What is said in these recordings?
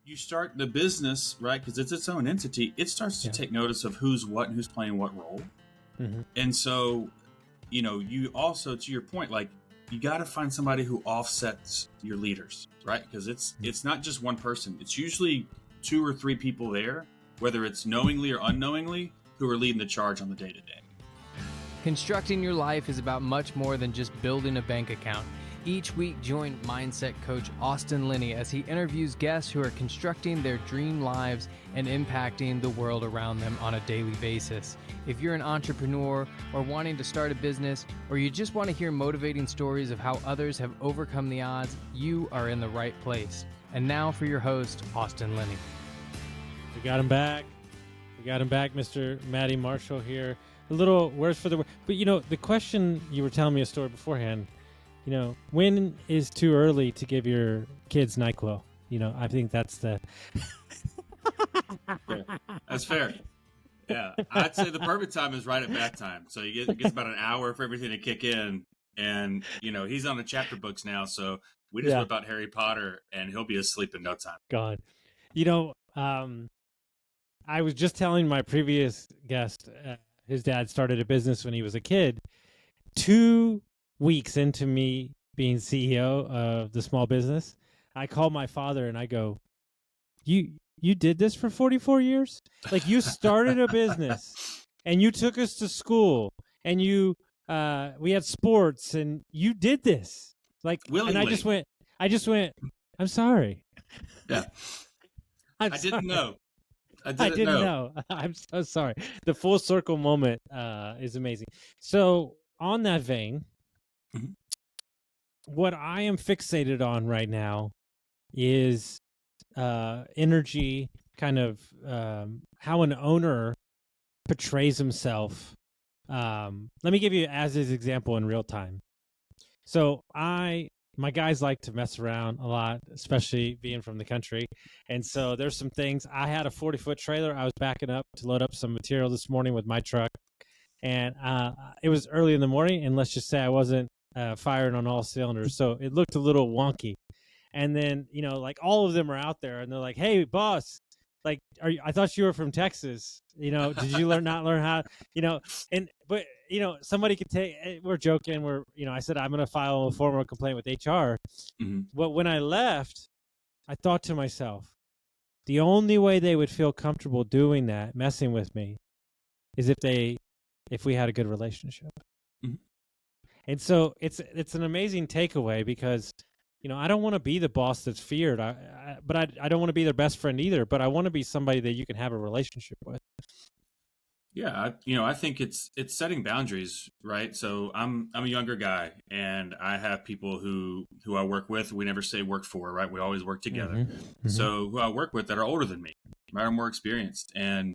you start the business, right? Because it's its own entity. It starts to take notice of who's what and who's playing what role. And so, you also, to your point, like, you got to find somebody who offsets your leaders, right? Because it's not just one person. It's usually 2 or 3 people there, whether it's knowingly or unknowingly, who are leading the charge on the day-to-day. Constructing your life is about much more than just building a bank account. Each week, join mindset coach Austin Linney as he interviews guests who are constructing their dream lives and impacting the world around them on a daily basis. If you're an entrepreneur or wanting to start a business, or you just want to hear motivating stories of how others have overcome the odds, you are in the right place. And now for your host, Austin Linney. We got him back. Mr. Matty Marshall here. A little worse for the... But, the question, you were telling me a story beforehand, when is too early to give your kids NyQuil? I think that's the... Yeah, that's fair. Yeah, I'd say the perfect time is right at bath time. So it gets about an hour for everything to kick in. And, he's on the chapter books now. So we just whip out Harry Potter and he'll be asleep in no time. God. I was just telling my previous guest, his dad started a business when he was a kid. 2 weeks into me being CEO of the small business, I called my father and I go, you did this for 44 years? Like, you started a business and you took us to school and we had sports and you did this. Like, willingly. And I just went, I'm sorry. Yeah. I didn't know. I didn't know. I'm so sorry. The full circle moment is amazing. So on that vein, what I am fixated on right now is energy, kind of how an owner portrays himself. Let me give you as his example in real time. So my guys like to mess around a lot, especially being from the country. And so there's some things. I had a 40-foot trailer. I was backing up to load up some material this morning with my truck. And it was early in the morning, and let's just say I wasn't firing on all cylinders. So it looked a little wonky. And then, like, all of them are out there, and they're like, hey, boss, like, I thought you were from Texas. Did you not learn how, but somebody could take, we're joking. I said, I'm going to file a formal complaint with HR. But when I left, I thought to myself, the only way they would feel comfortable doing that, messing with me, is if we had a good relationship. And so it's an amazing takeaway because, I don't want to be the boss that's feared, but I don't want to be their best friend either, but I want to be somebody that you can have a relationship with. Yeah, I think it's setting boundaries, right? So I'm a younger guy, and I have people who I work with. We never say work for, right? We always work together. So who I work with that are older than me, right, are more experienced. And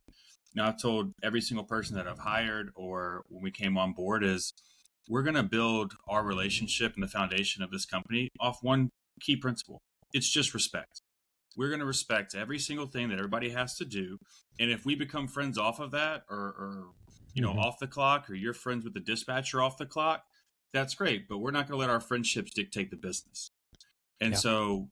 I've told every single person that I've hired or when we came on board is we're going to build our relationship and the foundation of this company off one key principle. It's just respect. We're going to respect every single thing that everybody has to do. And if we become friends off of that or off the clock, or you're friends with the dispatcher off the clock, that's great. But we're not going to let our friendships dictate the business. And so,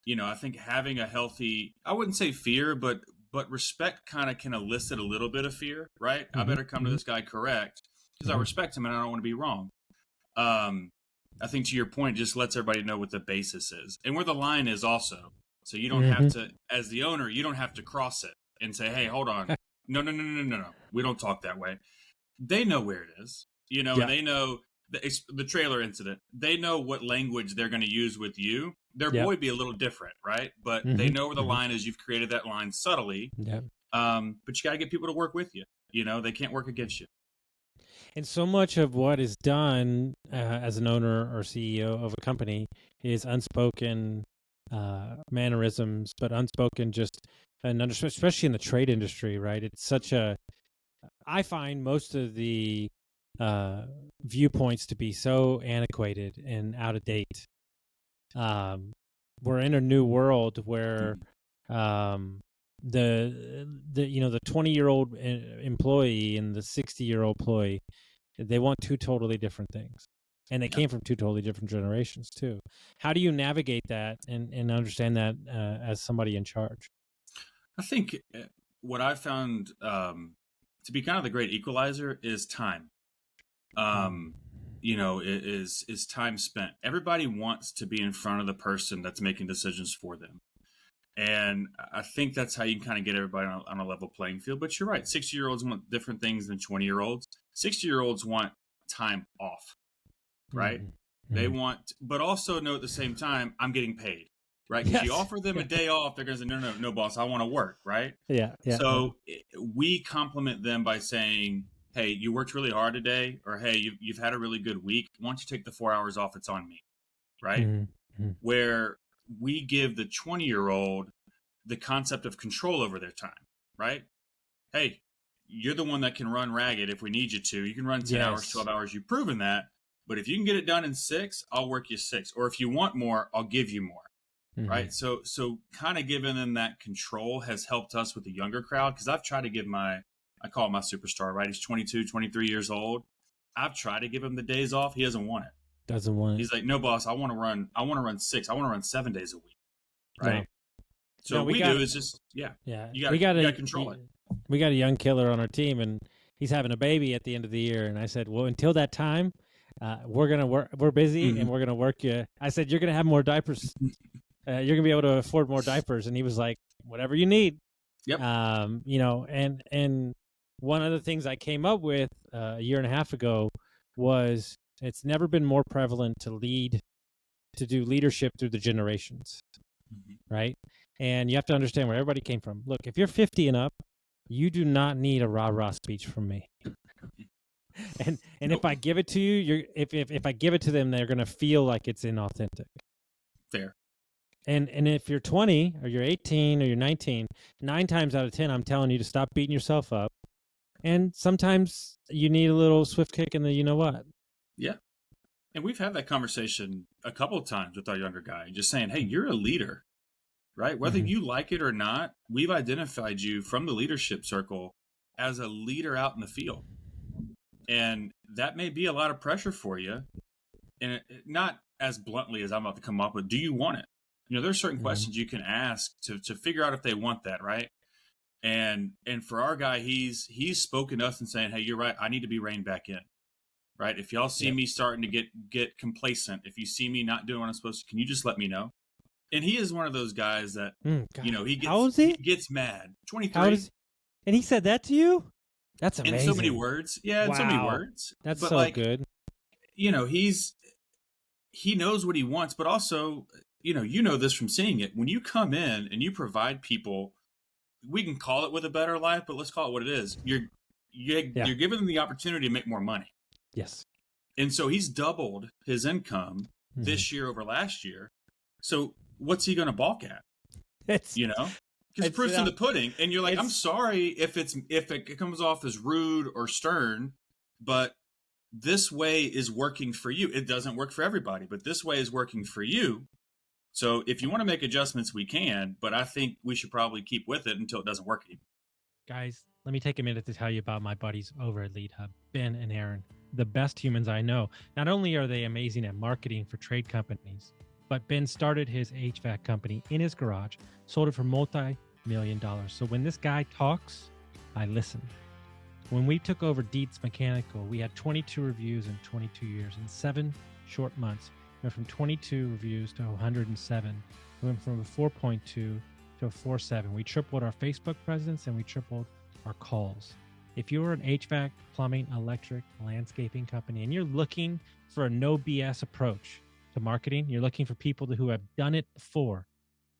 I think having a healthy, I wouldn't say fear, but respect kind of can elicit a little bit of fear, right? I better come to this guy correct because I respect him and I don't want to be wrong. I think to your point, just lets everybody know what the basis is and where the line is also. So you don't have to, as the owner, you don't have to cross it and say, hey, hold on. No. We don't talk that way. They know where it is, and they know the trailer incident. They know what language they're going to use with you. Their boy be a little different, right? But they know where the line is. You've created that line subtly. But you got to get people to work with you. They can't work against you. And so much of what is done as an owner or CEO of a company is unspoken mannerisms, but unspoken especially in the trade industry, right? It's I find most of the viewpoints to be so antiquated and out of date. We're in a new world where the 20-year-old employee and the 60-year-old employee, they want two totally different things. And they came from two totally different generations too. How do you navigate that and understand that as somebody in charge? I think what I found to be kind of the great equalizer is time. Is time spent. Everybody wants to be in front of the person that's making decisions for them. And I think that's how you can kind of get everybody on a level playing field. But you're right. 60-year-olds want different things than 20-year-olds. 60-year-olds want time off, right? Mm-hmm. They want, but also know at the same time, I'm getting paid, right? Because you offer them a day off, they're going to say, no, boss, I want to work, right? Yeah. So we compliment them by saying, hey, you worked really hard today, or hey, you've had a really good week. Why don't you take the 4 hours off? It's on me, right? Mm-hmm. Where we give the 20-year-old the concept of control over their time, right? Hey, you're the one that can run ragged if we need you to. You can run 10 hours, 12 hours. You've proven that. But if you can get it done in 6, I'll work you 6. Or if you want more, I'll give you more, right? So kind of giving them that control has helped us with the younger crowd, because I've tried to give I call him my superstar, right? He's 22, 23 years old. I've tried to give him the days off. He doesn't want it. He's like, no, boss, I want to run 6. I want to run 7 days a week, right? No. So what we do is just, you got to control it. We got a young killer on our team, and he's having a baby at the end of the year. And I said, well, until that time, we're going to work. We're busy, and we're going to work you. I said, you're going to have more diapers. You're going to be able to afford more diapers. And he was like, whatever you need. Yep. And one of the things I came up with a year and a half ago was it's never been more prevalent to do leadership through the generations, right? And you have to understand where everybody came from. Look, if you're 50 and up, you do not need a rah-rah speech from me. And if I give it to you, if I give it to them, they're going to feel like it's inauthentic. Fair. And if you're 20 or you're 18 or you're 19, 9 times out of 10, I'm telling you to stop beating yourself up. And sometimes you need a little swift kick in the you know what. Yeah. And we've had that conversation a couple of times with our younger guy, just saying, hey, you're a leader, right? Whether you like it or not, we've identified you from the leadership circle as a leader out in the field. And that may be a lot of pressure for you. And not as bluntly as I'm about to come up with, do you want it? There's certain questions you can ask to figure out if they want that, right? And for our guy, he's spoken to us and saying, hey, you're right, I need to be reined back in, right? If y'all see me starting to get complacent, if you see me not doing what I'm supposed to, can you just let me know? And he is one of those guys that, he gets mad. 23. And he said that to you? That's amazing. In so many words. Yeah, in so many words. That's so good. He knows what he wants, but also, you know this from seeing it. When you come in and you provide people, we can call it with a better life, but let's call it what it is. You're giving them the opportunity to make more money. Yes. And so he's doubled his income this year over last year. So what's he going to balk at? Because proof's in the pudding. And you're like, I'm sorry if it comes off as rude or stern, but this way is working for you. It doesn't work for everybody, but this way is working for you. So if you want to make adjustments, we can, but I think we should probably keep with it until it doesn't work anymore. Guys, let me take a minute to tell you about my buddies over at Lead Hub, Ben and Aaron, the best humans I know. Not only are they amazing at marketing for trade companies, but Ben started his HVAC company in his garage, sold it for multi-million dollars. So when this guy talks, I listen. When we took over Dietz Mechanical, we had 22 reviews in 22 years. In 7 short months, we went from 22 reviews to 107. We went from a 4.2 to a 4.7. We tripled our Facebook presence and we tripled our calls. If you're an HVAC, plumbing, electric, landscaping company, and you're looking for a no BS approach to marketing, you're looking for people who have done it before,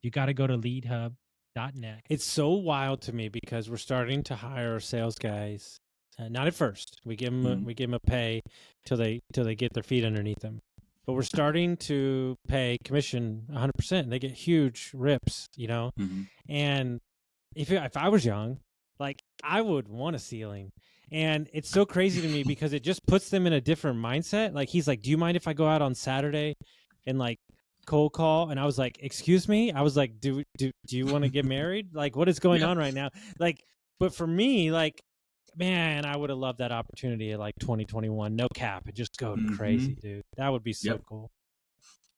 you got to go to leadhub.net. It's so wild to me because we're starting to hire sales guys. Not at first. We give them a pay till they get their feet underneath them. But we're starting to pay commission 100%. They get huge rips, And if I was young, I would want a ceiling. And it's so crazy to me because it just puts them in a different mindset. Like, he's like, do you mind if I go out on Saturday and cold call? And I was like, excuse me? I was like, do you want to get married? What is going on right now? But for me, man, I would have loved that opportunity at like 2021, no cap, and just go crazy, dude. That would be so cool.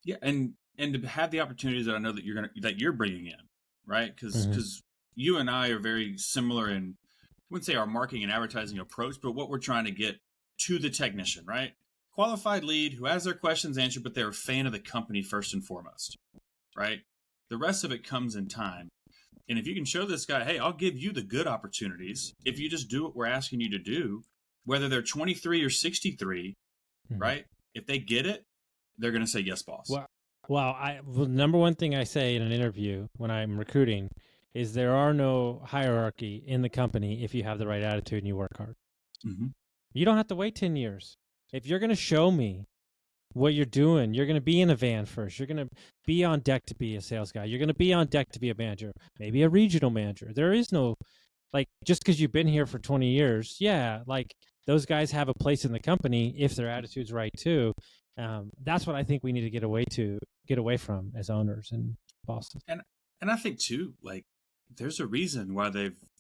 Yeah, and to have the opportunities that I know that you're bringing in, right? Because you and I are very similar in, I wouldn't say our marketing and advertising approach, but what we're trying to get to the technician, right? Qualified lead who has their questions answered, but they're a fan of the company first and foremost, right? The rest of it comes in time. And if you can show this guy, hey, I'll give you the good opportunities if you just do what we're asking you to do, whether they're 23 or 63, right? If they get it, they're going to say, yes, boss. Well, the number one thing I say in an interview when I'm recruiting is there are no hierarchy in the company if you have the right attitude and you work hard. You don't have to wait 10 years. If you're going to show me what you're doing, you're going to be in a van first. You're going to be on deck to be a sales guy. You're going to be on deck to be a manager, maybe a regional manager. There is no, like, just because you've been here for 20 years, like, those guys have a place in the company if their attitude's right too. That's what I think we need to get away from as owners and bosses. And I think too, like, there's a reason why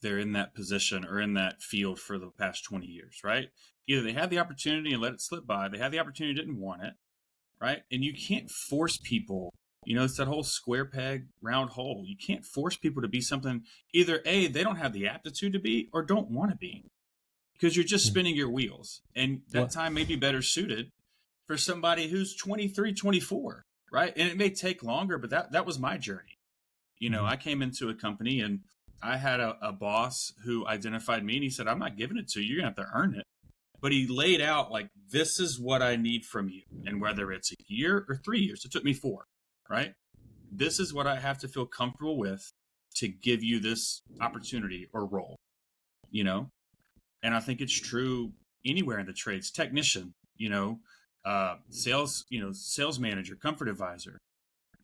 they're in that position or in that field for the past 20 years, right? Either they had the opportunity and let it slip by, they had the opportunity, didn't want it, right? And you can't force people, it's that whole square peg, round hole. You can't force people to be something either A, they don't have the aptitude to be or don't want to be, because you're just spinning your wheels. And that time may be better suited for somebody who's 23, 24, right? And it may take longer, but that was my journey. I came into a company and I had a boss who identified me and he said, I'm not giving it to you. You're going to have to earn it. But he laid out, like, this is what I need from you. And whether it's a year or 3 years, it took me 4, right? This is what I have to feel comfortable with to give you this opportunity or role, And I think it's true anywhere in the trades. Technician, sales, sales manager, comfort advisor.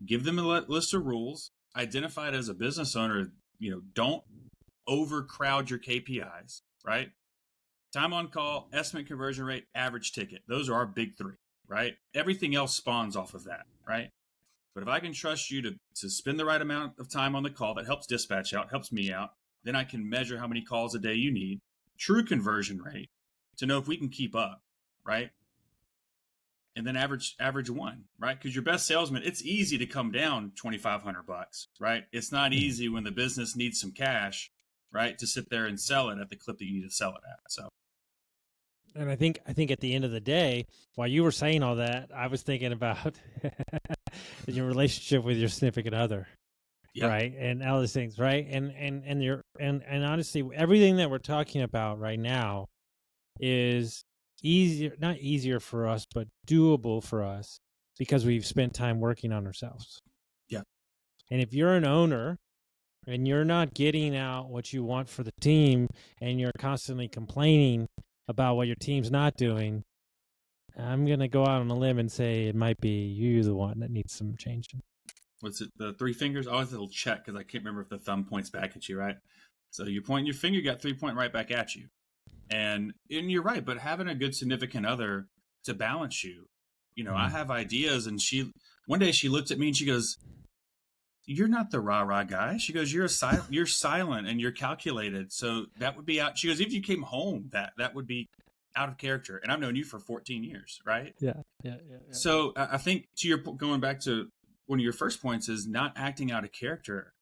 Give them a list of rules. Identify it as a business owner. Don't overcrowd your KPIs, right? Time on call, estimate conversion rate, average ticket. Those are our big 3, right? Everything else spawns off of that, right? But if I can trust you to spend the right amount of time on the call, that helps dispatch out, helps me out, then I can measure how many calls a day you need, true conversion rate, to know if we can keep up, right? And then average 1, right? Because your best salesman, it's easy to come down $2,500, right? It's not easy when the business needs some cash, right, to sit there and sell it at the clip that you need to sell it at. So, and I think at the end of the day, while you were saying all that, I was thinking about your relationship with your significant other, right, and all these things, right, and honestly, everything that we're talking about right now is not easier for us, but doable for us because we've spent time working on ourselves. Yeah. And if you're an owner and you're not getting out what you want for the team and you're constantly complaining about what your team's not doing, I'm going to go out on a limb and say it might be you the one that needs some changing. What's it? The 3 fingers? I always will check because I can't remember if the thumb points back at you, right? So you point your finger, you got 3 point right back at you. And you're right, but having a good significant other to balance you, I have ideas, and one day she looked at me and she goes, "You're not the rah-rah guy." She goes, "You're silent and you're calculated. So that would be out." She goes, "If you came home, that would be out of character." And I've known you for 14 years, right? Yeah. So I think going back to one of your first points is not acting out of character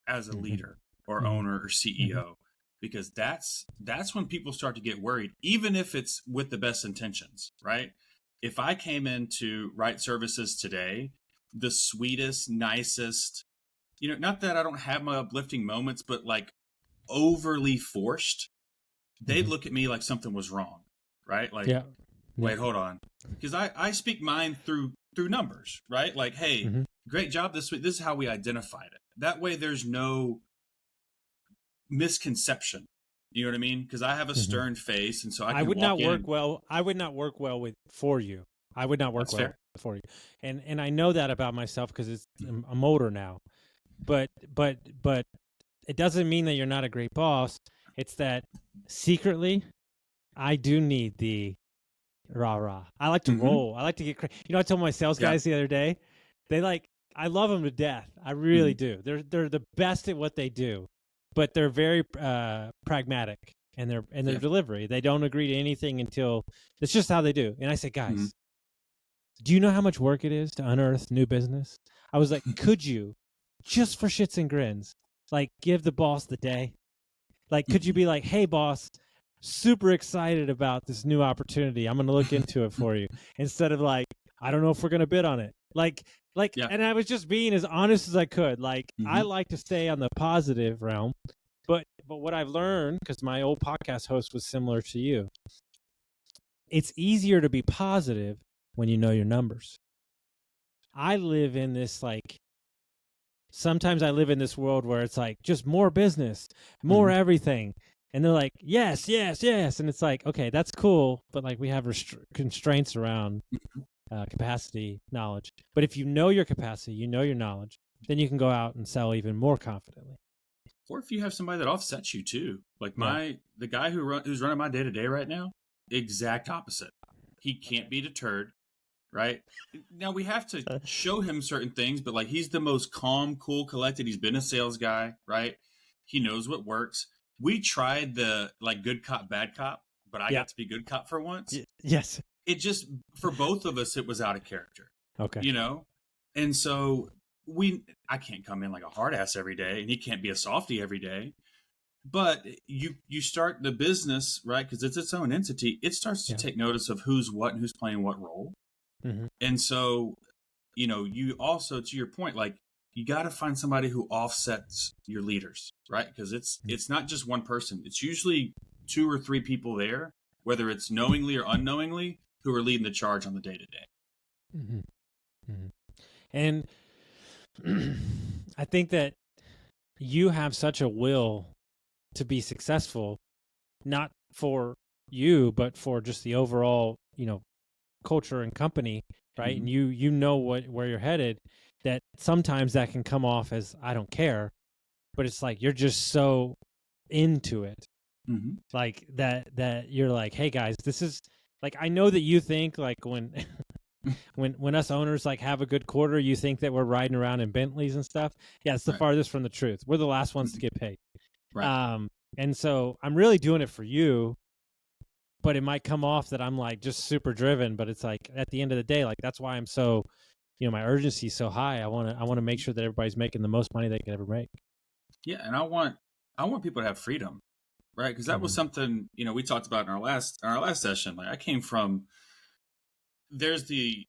as a leader or owner or CEO. Because that's when people start to get worried, even if it's with the best intentions, right? If I came into Right Services today, the sweetest, nicest, not that I don't have my uplifting moments, but like overly forced, they'd look at me like something was wrong, right? Like, wait, hold on. Because I speak mine through numbers, right? Like, hey, great job this week. This is how we identified it. That way there's no misconception, you know what I mean? Because I have a stern face, and so I would not work well. I would not work well for you. I would not work well for you, and I know that about myself because I'm older now. But it doesn't mean that you're not a great boss. It's that secretly, I do need the rah. I like to roll. I like to get crazy. I told my sales guys the other day, I love them to death. I really do. They're the best at what they do. But they're very pragmatic. and their delivery. They don't agree to anything until it's just how they do. And I say, guys, do you know how much work it is to unearth new business? I was like, could you, just for shits and grins, like give the boss the day? Like, could you be like, hey, boss, super excited about this new opportunity. I'm going to look into it for you. Instead of like, I don't know if we're going to bid on it. And I was just being as honest as I could. Like, I like to stay on the positive realm. But what I've learned, because my old podcast host was similar to you, it's easier to be positive when you know your numbers. I live in this, like, sometimes I live in this world where it's like just more business, more everything. And they're like, yes, yes, yes. And it's like, okay, that's cool. But like we have constraints around capacity, knowledge. But if you know your capacity, you know your knowledge, then you can go out and sell even more confidently. Or if you have somebody that offsets you too. Like the guy who's running my day-to-day right now, exact opposite. He can't be deterred. Right now, we have to show him certain things, but like he's the most calm, cool, collected. He's been a sales guy, right? He knows what works. We tried the like good cop, bad cop, but I got to be good cop for once. Yes. It just, for both of us, it was out of character. Okay. You know? And so I can't come in like a hard ass every day, and he can't be a softie every day. But you start the business, right? Because it's its own entity. It starts to take notice of who's what and who's playing what role. And so, you know, you also, to your point, like you got to find somebody who offsets your leaders, right? Because it's not just one person. It's usually 2 or 3 people there, whether it's knowingly or unknowingly, who are leading the charge on the day to day. And I think that you have such a will to be successful, not for you, but for just the overall, you know, culture and company, right? And you know where you're headed, that sometimes that can come off as I don't care, but it's like you're just so into it, like that you're like, hey guys, this is like, I know that you think like when when us owners like have a good quarter, you think that we're riding around in Bentleys and stuff. Yeah, it's the farthest from the truth. We're the last ones to get paid. And so I'm really doing it for you. But it might come off that I'm like just super driven, but it's like at the end of the day, like that's why I'm so, you know, my urgency is so high. I want to make sure that everybody's making the most money they can ever make. Yeah, and I want people to have freedom, right? Because that was something, you know, we talked about in our last session. Like I came from, there's the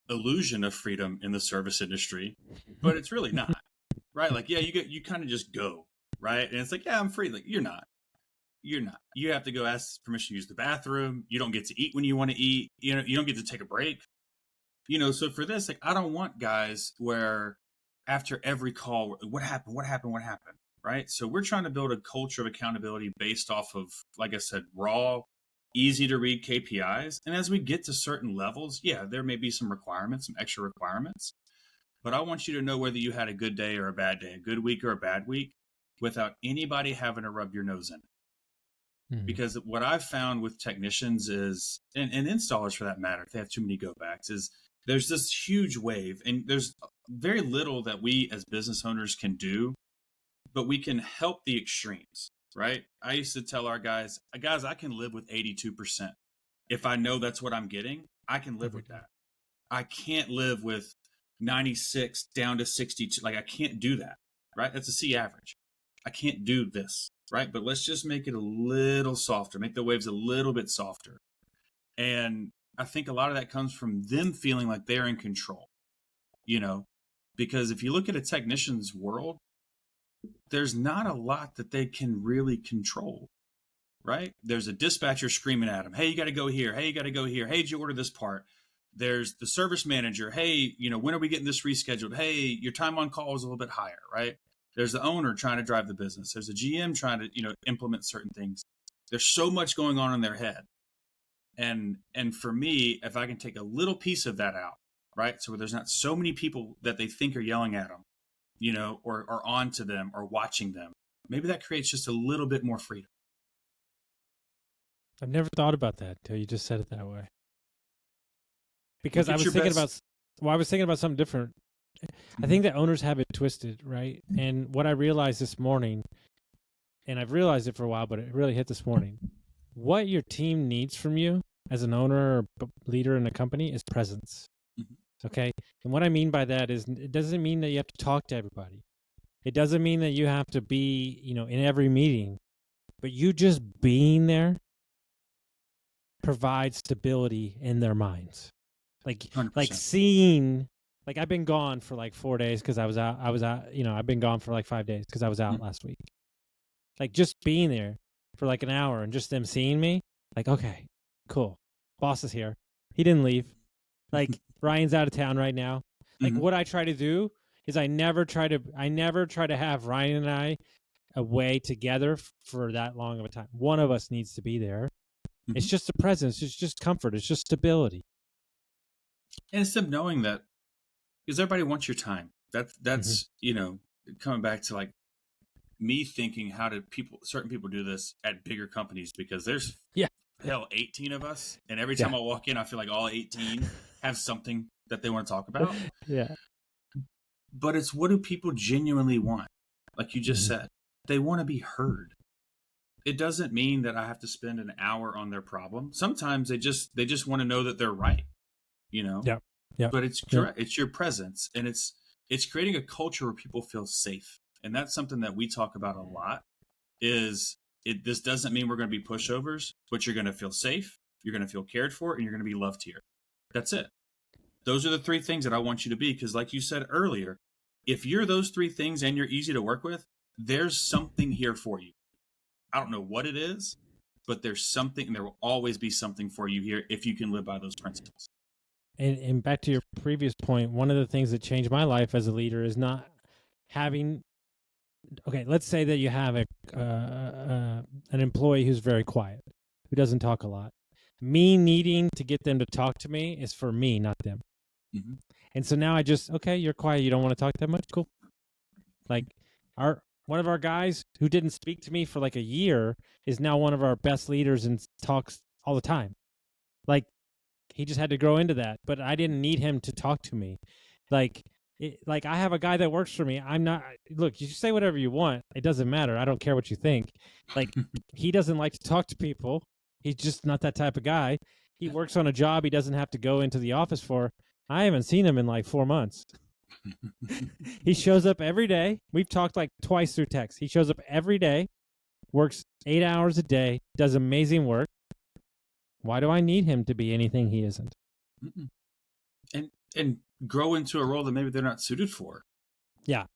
illusion of freedom in the service industry, but it's really not, right? Like you kind of just go, right? And it's like, yeah, I'm free. Like you're not. You have to go ask permission to use the bathroom. You don't get to eat when you want to eat. You know, you don't get to take a break. You know, so for this, like, I don't want guys where after every call, what happened, right? So we're trying to build a culture of accountability based off of, like I said, raw, easy to read KPIs. And as we get to certain levels, there may be some requirements, some extra requirements. But I want you to know whether you had a good day or a bad day, a good week or a bad week, without anybody having to rub your nose in it. Because what I've found with technicians is, and installers for that matter, if they have too many go backs, is there's this huge wave and there's very little that we as business owners can do, but we can help the extremes, right? I used to tell our guys, I can live with 82%. If I know that's what I'm getting, I can live with that. I can't live with 96 down to 62. Like I can't do that, right? That's a C average. I can't do this. Right. But let's just make it a little softer, make the waves a little bit softer. And I think a lot of that comes from them feeling like they're in control, you know, because if you look at a technician's world, there's not a lot that they can really control. Right. There's a dispatcher screaming at them. Hey, you got to go here. Hey, you got to go here. Hey, did you order this part? There's the service manager. Hey, you know, when are we getting this rescheduled? Hey, your time on call is a little bit higher. Right. There's the owner trying to drive the business. There's a GM trying to, you know, implement certain things. There's so much going on in their head. And for me, if I can take a little piece of that out, right? So there's not so many people that they think are yelling at them, you know, or on to them or watching them. Maybe that creates just a little bit more freedom. I've never thought about that until you just said it that way. Because I was thinking about something different. I think that owners have it twisted, right? And what I realized this morning and I've realized it for a while, but it really hit this morning. What your team needs from you as an owner or leader in a company is presence. Okay. And what I mean by that is it doesn't mean that you have to talk to everybody. It doesn't mean that you have to be, in every meeting, but you just being there provides stability in their minds. Like 100%. seeing, like I've been gone for like 4 days because I was out, I've been gone for like 5 days because I was out last week. Like just being there for like an hour and just them seeing me, like, okay, cool. Boss is here. He didn't leave. Like Ryan's out of town right now. Like what I try to do is I never try to have Ryan and I away together for that long of a time. One of us needs to be there. It's just a presence. It's just comfort. It's just stability. And it's them knowing that, because everybody wants your time. That's coming back to like me thinking, how do certain people do this at bigger companies? Because there's 18 of us, and every time I walk in, I feel like all 18 have something that they want to talk about. Yeah. But it's, what do people genuinely want? Like you just said, they want to be heard. It doesn't mean that I have to spend an hour on their problem. Sometimes they just want to know that they're right, Yeah. But it's correct. It's your presence, and it's creating a culture where people feel safe. And that's something that we talk about a lot. This doesn't mean we're going to be pushovers, but you're going to feel safe, you're going to feel cared for, and you're going to be loved here. That's it. Those are the three things that I want you to be, because like you said earlier, if you're those three things and you're easy to work with, there's something here for you. I don't know what it is, but there's something, and there will always be something for you here if you can live by those principles. And back to your previous point, one of the things that changed my life as a leader is not having, okay, let's say that you have an employee who's very quiet, who doesn't talk a lot. Me needing to get them to talk to me is for me, not them. And so now I just, okay, you're quiet. You don't want to talk that much? Cool. Like one of our guys who didn't speak to me for like a year is now one of our best leaders and talks all the time. Like he just had to grow into that, but I didn't need him to talk to me. Like I have a guy that works for me. I'm not, look, you say whatever you want. It doesn't matter. I don't care what you think. Like he doesn't like to talk to people. He's just not that type of guy. He works on a job he doesn't have to go into the office for. I haven't seen him in like 4 months. He shows up every day. We've talked like twice through text. He shows up every day, works 8 hours a day, does amazing work. Why do I need him to be anything he isn't? And grow into a role that maybe they're not suited for. Yeah.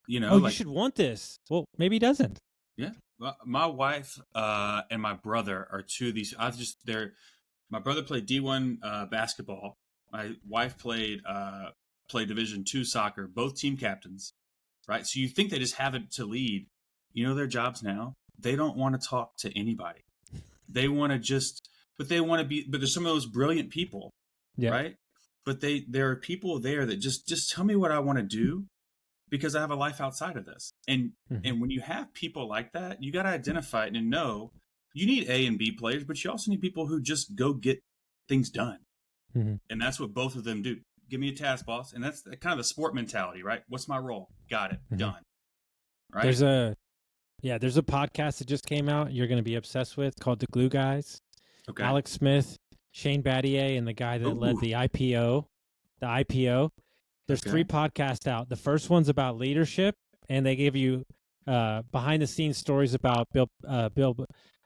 You should want this. Well, maybe he doesn't. Yeah. Well, my wife and my brother are two of these. My brother played D1 basketball. My wife played Division II soccer, both team captains, right? So you think they just have it to lead. Their jobs now, they don't want to talk to anybody. They want to but there's some of those brilliant people, right? But there are people there that just tell me what I want to do, because I have a life outside of this. And when you have people like that, you got to identify it and know you need A and B players, but you also need people who just go get things done. And that's what both of them do. Give me a task, boss. And that's kind of the sport mentality, right? What's my role? Got it. Done. Right. There's a podcast that just came out you're going to be obsessed with called The Glue Guys. Okay. Alex Smith, Shane Battier, and the guy that led the IPO. There's 3 podcasts out. The first one's about leadership, and they give you behind the scenes stories about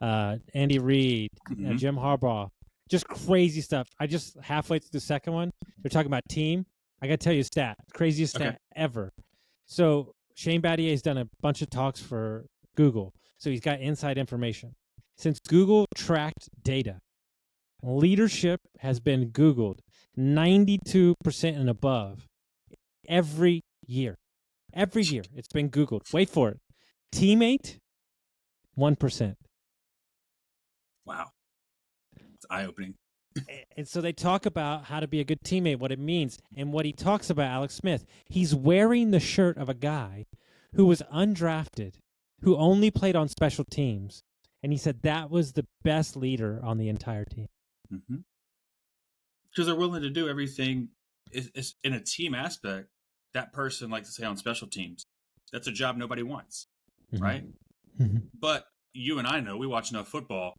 Andy Reid, Jim Harbaugh, just crazy stuff. I just halfway through the second one, they're talking about team. I got to tell you a stat, craziest stat ever. So Shane Battier has done a bunch of talks for Google, so he's got inside information. Since Google tracked data, leadership has been Googled 92% and above every year. Every year it's been Googled. Wait for it. Teammate, 1%. Wow. It's eye-opening. And so they talk about how to be a good teammate, what it means. And what he talks about, Alex Smith, he's wearing the shirt of a guy who was undrafted, who only played on special teams. And he said that was the best leader on the entire team. Because they're willing to do everything is in a team aspect. That person, like to say on special teams, that's a job nobody wants, right? But you and I know, we watch enough football.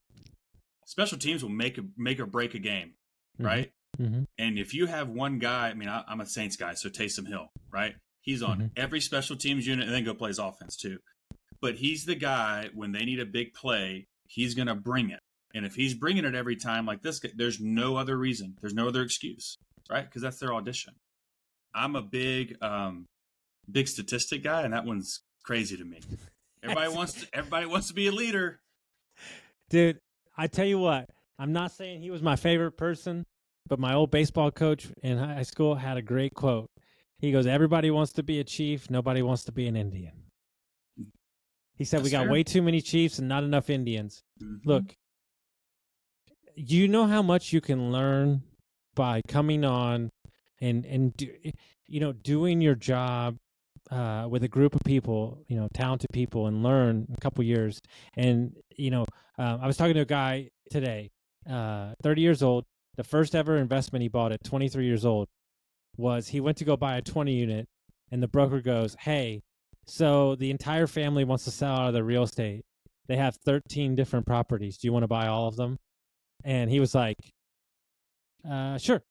Special teams will make or break a game, right? And if you have one guy, I mean, I'm a Saints guy, so Taysom Hill, right? He's on every special teams unit and then go plays offense too. But he's the guy, when they need a big play, he's going to bring it. And if he's bringing it every time like this, there's no other reason. There's no other excuse, right? Because that's their audition. I'm a big statistic guy, and that one's crazy to me. Everybody wants to be a leader. Dude, I tell you what, I'm not saying he was my favorite person, but my old baseball coach in high school had a great quote. He goes, "Everybody wants to be a chief. Nobody wants to be an Indian." He said, "We got way too many chiefs and not enough Indians." Look, you know how much you can learn by coming on and doing your job with a group of people, talented people, and learn a couple years. And, I was talking to a guy today, 30 years old. The first ever investment he bought at 23 years old was he went to go buy a 20 unit, and the broker goes, "Hey, so the entire family wants to sell out of their real estate. They have 13 different properties. Do you want to buy all of them?" And he was like, "Sure."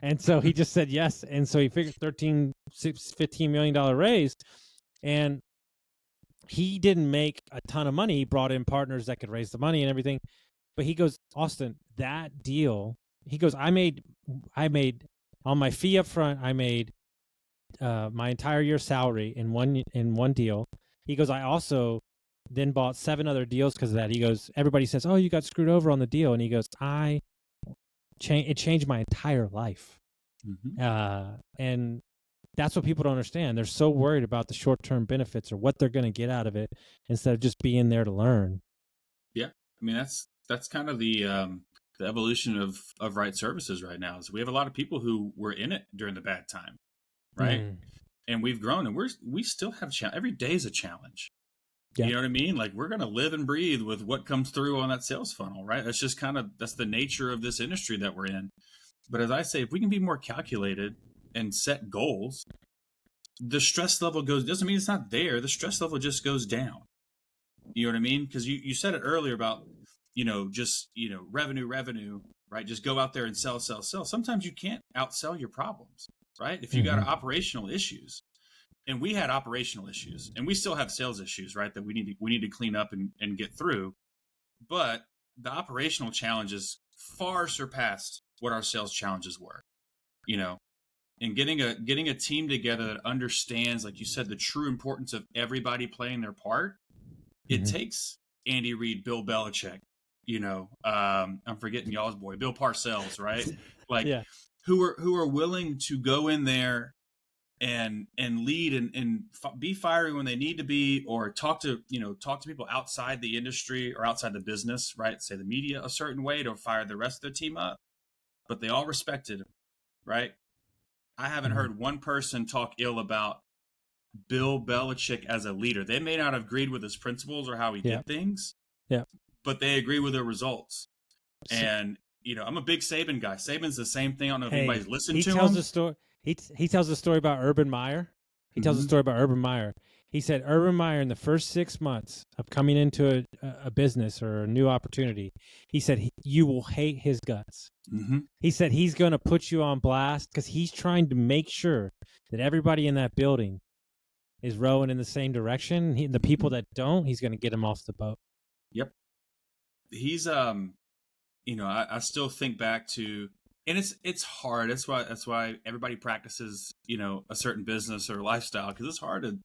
And so he just said yes. And so he figured $15 million raise. And he didn't make a ton of money. He brought in partners that could raise the money and everything. But he goes, "Austin, that deal," he goes, I made on my fee up front, I made my entire year's salary in one deal. He goes, "I also then bought 7 other deals because of that." He goes, "Everybody says, 'Oh, you got screwed over on the deal.'" And he goes, it changed my entire life. And that's what people don't understand. They're so worried about the short-term benefits or what they're going to get out of it instead of just being there to learn. Yeah. I mean, that's kind of the evolution of Right Services right now. So we have a lot of people who were in it during the bad time, right? And we've grown, and we still have every day is a challenge. Yeah. You know what I mean? Like, we're going to live and breathe with what comes through on that sales funnel, right? That's just that's the nature of this industry that we're in. But as I say, if we can be more calculated and set goals, the stress level doesn't mean it's not there. The stress level just goes down. You know what I mean? Because you said it earlier about, revenue, right? Just go out there and sell. Sometimes you can't outsell your problems, right? If you got operational issues. And we had operational issues, and we still have sales issues, right? That we need to clean up and get through. But the operational challenges far surpassed what our sales challenges were, and getting a team together that understands, like you said, the true importance of everybody playing their part. It takes Andy Reid, Bill Belichick, I'm forgetting y'all's boy, Bill Parcells, right? Like, who are willing to go in there and lead and be fiery when they need to be, or talk to people outside the industry or outside the business, right? Say the media a certain way to fire the rest of their team up, but they all respected him, right? I haven't heard one person talk ill about Bill Belichick as a leader. They may not have agreed with his principles or how he did things, but they agree with their results. And I'm a big Saban guy. Saban's the same thing. I don't know if anybody's listened to him. He tells a story about Urban Meyer. He said Urban Meyer, in the first 6 months of coming into a business or a new opportunity, he said you will hate his guts. He said he's going to put you on blast because he's trying to make sure that everybody in that building is rowing in the same direction. The people that don't, he's going to get them off the boat. Yep. He's I still think back to. And it's hard. That's why everybody practices, a certain business or lifestyle, because it's hard to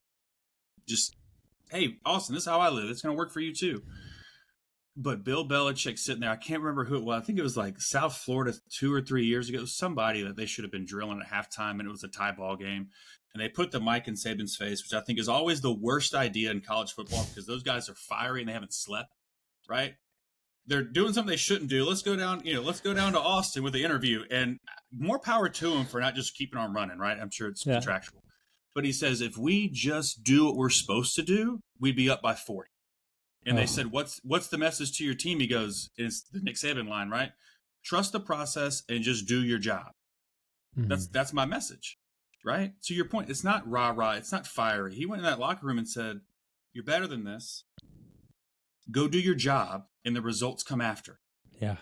just, hey, Austin, this is how I live. It's going to work for you too. But Bill Belichick sitting there, I can't remember who it was. I think it was like South Florida 2 or 3 years ago. It was somebody that they should have been drilling at halftime, and it was a tie ball game. And they put the mic in Saban's face, which I think is always the worst idea in college football, because those guys are fiery and they haven't slept, right? They're doing something they shouldn't do. Let's go down to Austin with the interview, and more power to them for not just keeping on running, right? I'm sure it's contractual. But he says, if we just do what we're supposed to do, we'd be up by 40. And they said, what's the message to your team? He goes, it's the Nick Saban line, right? Trust the process and just do your job. That's my message, right? To your point, it's not rah-rah. It's not fiery. He went in that locker room and said, you're better than this. go do your job and the results come after. Yeah.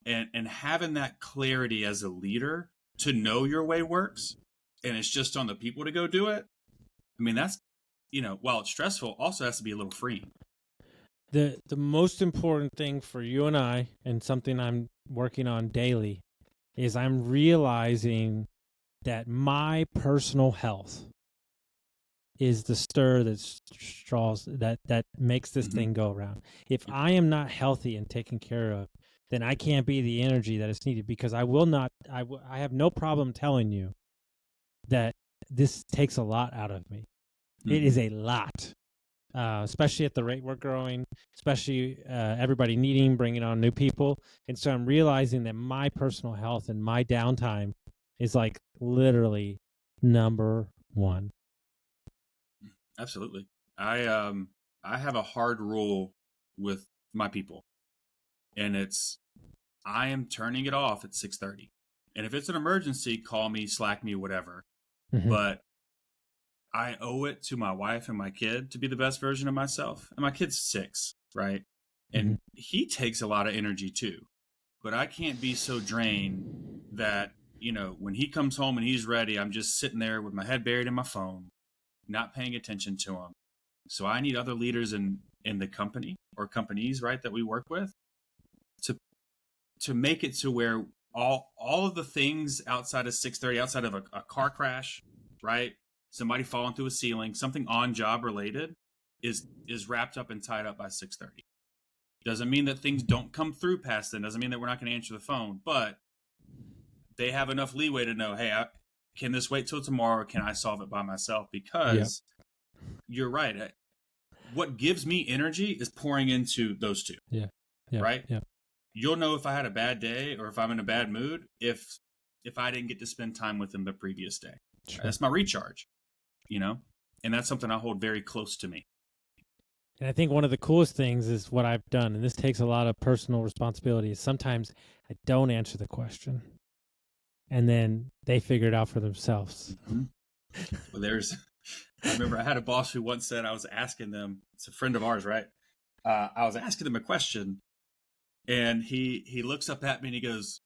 And having that clarity as a leader to know your way works, and it's just on the people to go do it. I mean, that's, while it's stressful, also has to be a little freeing. The most important thing for you and I, and something I'm working on daily, is I'm realizing that my personal health is the stir that makes this thing go around. If I am not healthy and taken care of, then I can't be the energy that is needed, because I have no problem telling you that this takes a lot out of me. It is a lot, especially at the rate we're growing, especially everybody bringing on new people. And so I'm realizing that my personal health and my downtime is like literally number one. Absolutely. I have a hard rule with my people, and it's, I am turning it off at 6:30. And if it's an emergency, call me, Slack me, whatever. But I owe it to my wife and my kid to be the best version of myself. And my kid's 6, right? And he takes a lot of energy too. But I can't be so drained that, when he comes home and he's ready, I'm just sitting there with my head buried in my phone, not paying attention to him. So I need other leaders in the company or companies, right, that we work with to make it to where all of the things outside of 6:30, outside of a car crash, right, somebody falling through a ceiling, something on job related, is wrapped up and tied up by 6:30. Doesn't mean that things don't come through past then. Doesn't mean that we're not going to answer the phone, but they have enough leeway to know, hey, can this wait till tomorrow, or can I solve it by myself? Because you're right. What gives me energy is pouring into those two. Yeah. Right? Yeah. You'll know if I had a bad day or if I'm in a bad mood if I didn't get to spend time with them the previous day. Sure. That's my recharge, and that's something I hold very close to me. And I think one of the coolest things is what I've done, and this takes a lot of personal responsibility, is sometimes I don't answer the question, and then they figure it out for themselves. Well, I remember I had a boss who once said, I was asking them, it's a friend of ours, right? I was asking them a question, and he looks up at me and he goes,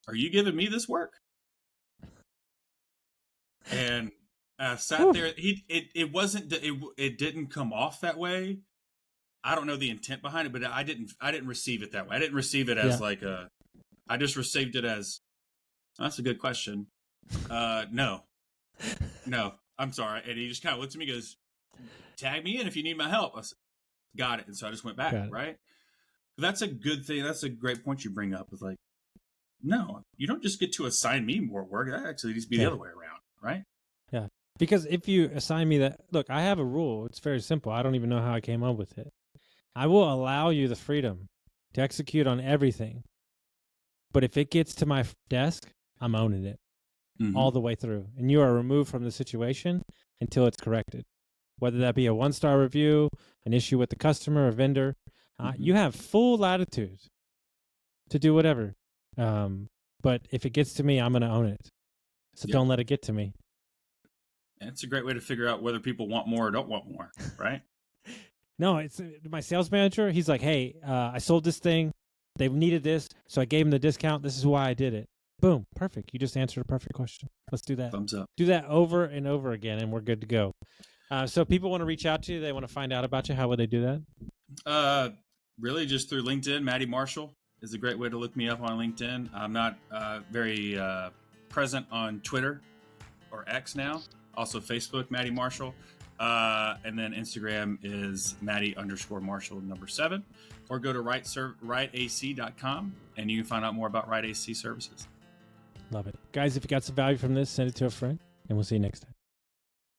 "Are you giving me this work?" And I sat there. It didn't come off that way. I don't know the intent behind it, but I didn't receive it that way. I didn't receive it as I just received it as, that's a good question. No, I'm sorry. And he just kind of looked at me and goes, "Tag me in if you need my help." I said, "Got it." And so I just went back, right? But that's a good thing. That's a great point you bring up. Is like, no, you don't just get to assign me more work. That actually needs to be the other way around, right? Yeah. Because if you assign me that, look, I have a rule. It's very simple. I don't even know how I came up with it. I will allow you the freedom to execute on everything. But if it gets to my desk, I'm owning it all the way through. And you are removed from the situation until it's corrected. Whether that be a 1-star review, an issue with the customer or vendor, you have full latitude to do whatever. But if it gets to me, I'm going to own it. So don't let it get to me. And it's a great way to figure out whether people want more or don't want more, right? No, it's my sales manager. He's like, "Hey, I sold this thing. They needed this, so I gave them the discount. This is why I did it." Boom. Perfect. You just answered a perfect question. Let's do that. Thumbs up. Do that over and over again, and we're good to go. So people want to reach out to you. They want to find out about you. How would they do that? Really just through LinkedIn. Matty Marshall is a great way to look me up on LinkedIn. I'm not very present on Twitter or X now. Also Facebook, Matty Marshall. And then Instagram is Matty_Marshall 7. Or go to writeac.com and you can find out more about Write AC services. Love it. Guys, if you got some value from this, send it to a friend, and we'll see you next time.